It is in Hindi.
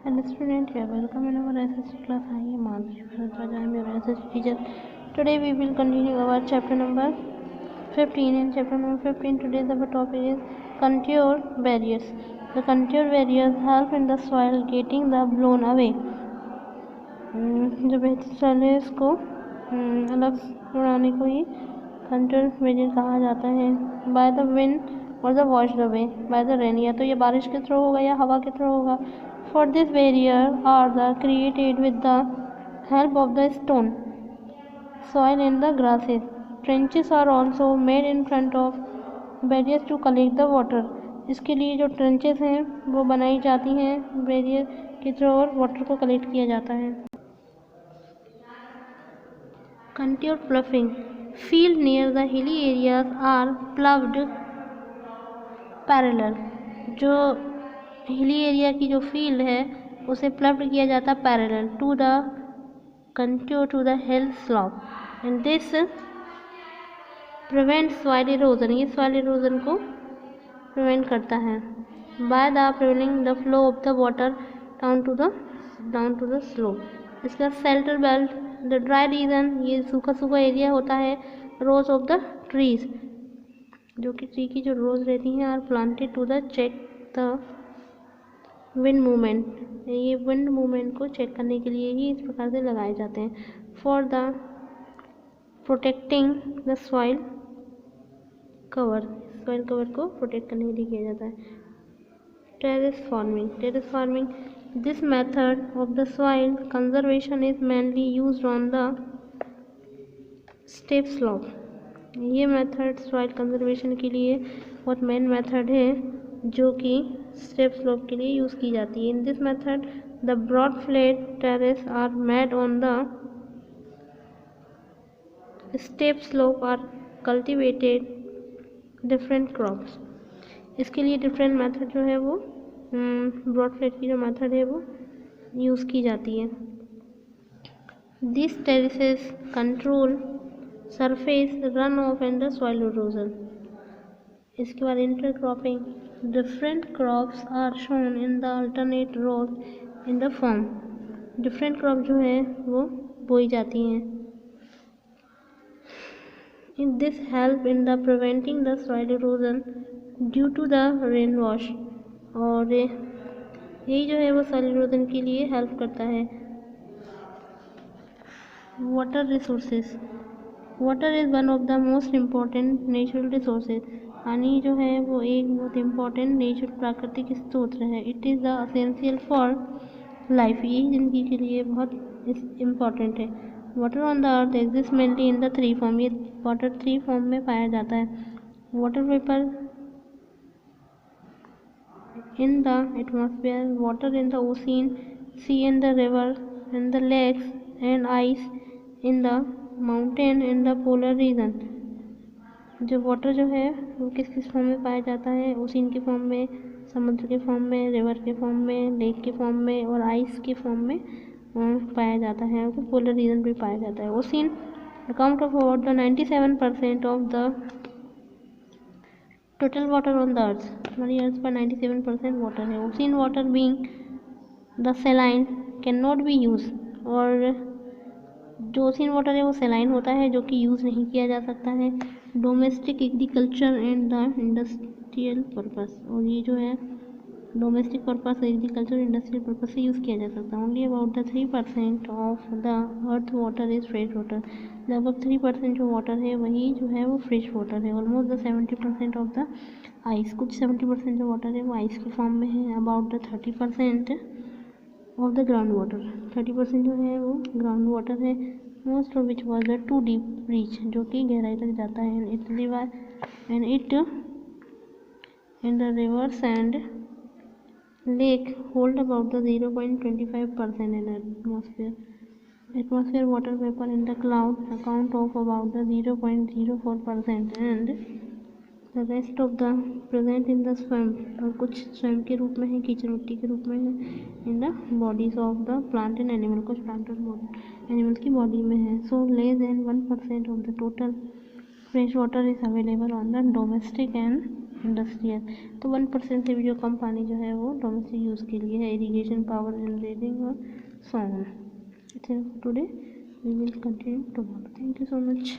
Hello student, you are welcome in our SST class. I am Mansi Bharadwaj. I am your SST teacher. Today we will continue our chapter number 15. In chapter number 15, today's our topic is contour barriers. The contour barriers help in the soil getting the blown away. जो बेहतर soil है इसको अलग उड़ाने को ही कंटूर बैरियर कहा जाता है. बाय द विंड और the washed away by the rain, या तो ये बारिश के थ्रू होगा या हवा के थ्रू होगा. For this barrier are the created with the help of the stone, soil and the grasses. Trenches are also made in front of barriers to collect the water. इसके लिए जो ट्रेंचेस हैं वो बनाई जाती हैं बैरियर के थ्रू और वाटर को कलेक्ट किया जाता है. Contour ploughing. Field near the hilly areas are ploughed parallel. जो हिली एरिया की जो फील्ड है उसे प्लव्ड किया जाता है parallel to the contour to the hill slope, and this prevent soil erosion. ये सॉइल इरोजन को प्रिवेंट करता है by the preventing the flow of the water down to the slope. इसका shelter belt, the dry region, ये सूखा सूखा एरिया होता है. रोज ऑफ द ट्रीज, जो कि ट्री की जो रोज रहती हैं, are planted to the check the wind movement. ये विंड मूवमेंट को चेक करने के लिए ही इस प्रकार से लगाए जाते हैं. For the protecting the soil cover को प्रोटेक्ट करने के लिए किया जाता है. Terrace farming. This method of the soil conservation is mainly used on the step slope. ये मेथड सॉइल कंजर्वेशन के लिए बहुत मेन मेथड है जो कि स्टेप स्लोप के लिए यूज़ की जाती है. In this method the broad flat terrace are made on the step slope are cultivated different crops. इसके लिए डिफरेंट मेथड जो है वो ब्रॉड फ्लैट की जो मेथड है वो यूज़ की जाती है. This terraces control surface run off and the soil erosion. इसके बाद intercropping. Different crops are shown in the alternate rows in the form. Different crop जो है वो बोई जाती हैं. In this help in the preventing the soil erosion due to the rain wash. और यही जो है वो सॉइल इरोजन के लिए हेल्प करता है. Water resources. Water is one of the most important natural resources. पानी जो है वो एक बहुत इम्पॉर्टेंट नेचुरल प्राकृतिक स्रोत है. It is the essential for life. यही ज़िंदगी के लिए बहुत इम्पॉर्टेंट है. Water on the earth exist mainly in the three form. ये वाटर थ्री फॉर्म में पाया जाता है. Water vapour in the atmosphere, water in the ocean, sea in the river in the lakes, and ice in the mountain in the polar region. जो वाटर जो है वो किस किस फॉर्म में पाया जाता है? ओशियन के फॉर्म में, समुद्र के फॉर्म में, रिवर के फॉर्म में, लेक के फॉर्म में और आइस के फॉर्म में पाया जाता है. और पोलर रीजन भी पाया जाता है. Ocean account of about the 97% of the total water on the अर्थ. हमारी अर्थ पर 97% वाटर है. Ocean water being the सेलाइन can not be use. और जो ओशियन वाटर है वो सेलाइन होता है जो कि यूज़ नहीं किया जा सकता है domestic agriculture and the industrial purpose. और ये जो है domestic purpose, agriculture, industrial purpose से यूज़ किया जा सकता है. Only about the 3% of the earth water is fresh water. लगभग 3% जो वाटर है वही जो है वो फ्रेश वाटर है. Almost the 70% of the ice. कुछ 70% जो वाटर है वो आइस के फॉर्म में है. About the 30% of the ground water. 30% जो है वो ग्राउंड वाटर है. Most of which was the two deep reach, जो कि गहराई तक जाता है. It river and it in the reverse and lake hold about the 0.25% in atmosphere. Atmosphere water vapour in the cloud account of about the 0.04% and the rest of the present in the swum. और कुछ स्वैम के रूप में है, कीचड़ मिट्टी के रूप में है in the bodies of the plant and animal. कुछ प्लांट और एनिमल की बॉडी में है. So less than 1% of the total fresh water is available on the domestic and industrial. तो 1% से भी जो कम पानी जो है वो डोमेस्टिक यूज़ के लिए है, इरीगेशन, पावर जनरेटिंग और so on. Today we will continue tomorrow. Thank you so much.